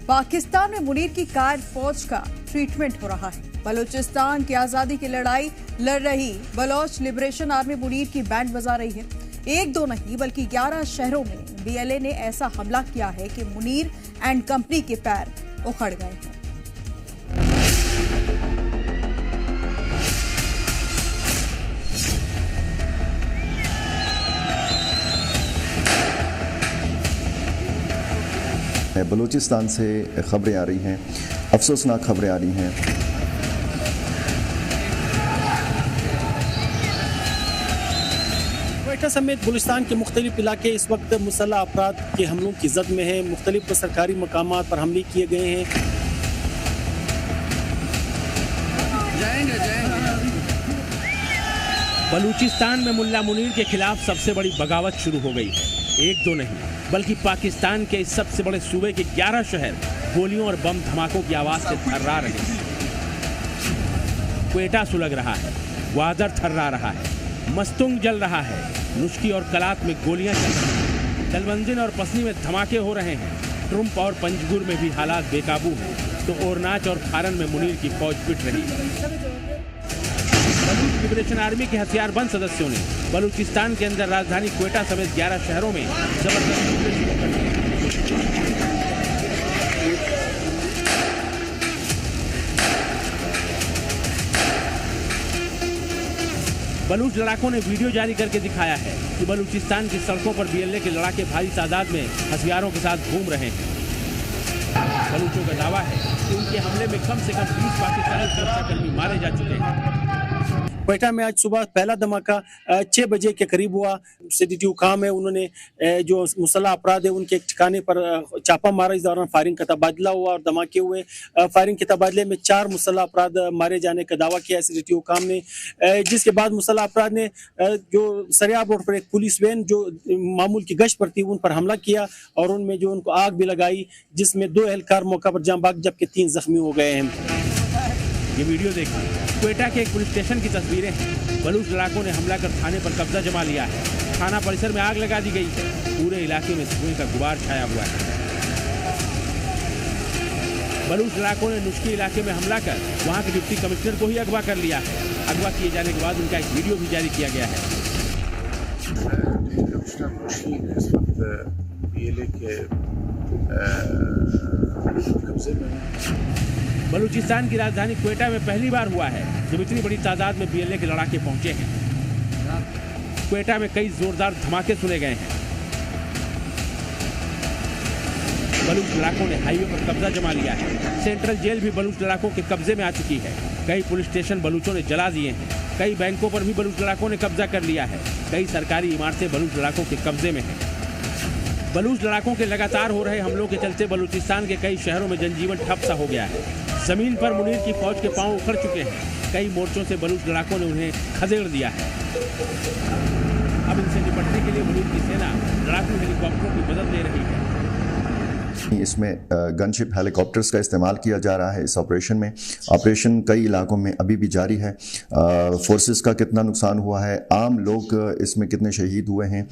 पाकिस्तान में मुनीर की कायर फौज का ट्रीटमेंट हो रहा है। बलूचिस्तान की आजादी की लड़ाई लड़ रही बलोच लिबरेशन आर्मी मुनीर की बैंड बजा रही है। एक दो नहीं बल्कि 11 शहरों में बीएलए ने ऐसा हमला किया है कि मुनीर एंड कंपनी के पैर उखड़ गए हैं। बलूचिस्तान से खबरें आ रही हैं, अफसोसनाक खबरें आ रही हैं। क्वेटा समेत बलूचिस्तान के मुख्तलिफ इलाके इस वक्त मुसल्लह अपराध के हमलों की जद में हैं। मुख्तलिफ सरकारी मकामात पर हमले किए गए हैं। बलूचिस्तान में मुल्ला मुनीर के खिलाफ सबसे बड़ी बगावत शुरू हो गई है। एक दो नहीं बल्कि पाकिस्तान के इस सबसे बड़े सूबे के 11 शहर गोलियों और बम धमाकों की आवाज से थर्रा रहे हैं। क्वेटा सुलग रहा है, ग्वादर थर्रा रहा है, मस्तुंग जल रहा है, नुश्की और कलात में गोलियां चल रही हैं, तलवंजिन और पसनी में धमाके हो रहे हैं। ट्रुम्प और पंजगुर में भी हालात बेकाबू हैं, तो ओरनाच और खारन में मुनीर की फौज पिट रही है। बलूच लिबरेशन आर्मी के हथियारबंद सदस्यों ने बलूचिस्तान के अंदर राजधानी क्वेटा समेत 11 शहरों में जबरदस्त हमले शुरू कर दिए। बलूच लड़ाकों ने वीडियो जारी करके दिखाया है कि बलूचिस्तान की सड़कों पर बीएलए के लड़ाके भारी तादाद में हथियारों के साथ घूम रहे हैं। बलूचों का दावा है कि उनके हमले में कम से कम 20 पाकिस्तानी सुरक्षाकर्मी मारे जा चुके हैं। क्वेटा में आज सुबह पहला धमाका 6 बजे के करीब हुआ। CDTU काम है, उन्होंने जो मुसल्लह अपराध है उनके ठिकाने पर छापा मारा। इस दौरान फायरिंग का तबादला हुआ और धमाके हुए। फायरिंग के तबादले में 4 मुसल्लह अपराध मारे जाने का दावा किया है CDTU काम ने, जिसके बाद मुसल्लह अपराध ने जो सरियाब रोड पर एक पुलिस वैन जो मामूल की गश्त पर थी उन पर हमला किया और उनमें जो उनको आग भी लगाई, जिसमें 2 एहलकार मौका पर जाँ बाग जबकि 3 जख्मी हो गए हैं। ये वीडियो देखिए, क्वेटा के एक पुलिस स्टेशन की तस्वीरें हैं। बलूच लड़ाकों ने हमला कर थाने पर कब्जा जमा लिया है। थाना परिसर में आग लगा दी गई है। पूरे इलाके में धुएं का गुबार छाया हुआ है। बलूच लड़ाकों ने नुश्की इलाके में हमला कर वहां के डिप्टी कमिश्नर को ही अगवा कर लिया है। अगवा किए जाने के बाद उनका एक वीडियो भी जारी किया गया है। बलूचिस्तान की राजधानी क्वेटा में पहली बार हुआ है जब इतनी बड़ी तादाद में बीएलए के लड़ाके पहुंचे हैं। क्वेटा में कई जोरदार धमाके सुने गए हैं। बलूच लड़ाकों ने हाईवे पर कब्जा जमा लिया है। सेंट्रल जेल भी बलूच लड़ाकों के कब्जे में आ चुकी है। कई पुलिस स्टेशन बलूचों ने जला दिए हैं। कई बैंकों पर भी बलूच लड़ाकों ने कब्जा कर लिया है। कई सरकारी इमारतें बलूच लड़ाकों के कब्जे में हैं। बलूच लड़ाकों के लगातार हो रहे हमलों के चलते बलूचिस्तान के कई शहरों में जनजीवन ठप सा हो गया है। जमीन पर मुनीर की फौज के पांव उखड़ चुके हैं। कई मोर्चों से बलूच लड़ाकों ने उन्हें खदेड़ दिया है। अब इनसे निपटने के लिए मुनीर की सेना लड़ाकू हेलीकॉप्टरों की मदद ले रही है। इसमें गनशिप हेलीकॉप्टर्स का इस्तेमाल किया जा रहा है इस ऑपरेशन में। ऑपरेशन कई इलाकों में अभी भी जारी है। फोर्सेस का कितना नुकसान हुआ है, आम लोग इसमें कितने शहीद हुए हैं,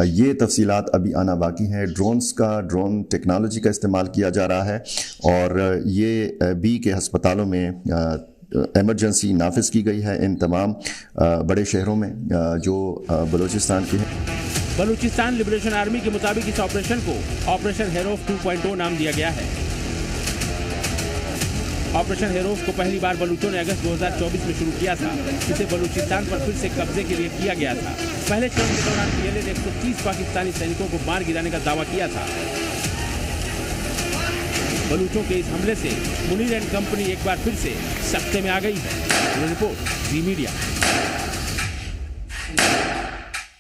ये तफसीलात अभी आना बाकी है। ड्रोन टेक्नोलॉजी का इस्तेमाल किया जा रहा है और ये बी के हस्पतालों में एमरजेंसी नाफिज की गई है इन तमाम बड़े शहरों में जो बलूचिस्तान के हैं। बलूचिस्तान लिबरेशन आर्मी के मुताबिक इस ऑपरेशन को ऑपरेशन हेरोफ 2.0 नाम दिया गया है। ऑपरेशन हेरोफ को पहली बार बलूचों ने अगस्त 2024 में शुरू किया था। इसे बलूचिस्तान पर फिर से कब्जे के लिए किया गया था। पहले चरण के दौरान बीएलए ने 130 पाकिस्तानी सैनिकों को मार गिराने का दावा किया था। बलूचों के इस हमले से मुनीर एंड कंपनी एक बार फिर से सख्ते में आ गई है। रिपोर्ट जी मीडिया।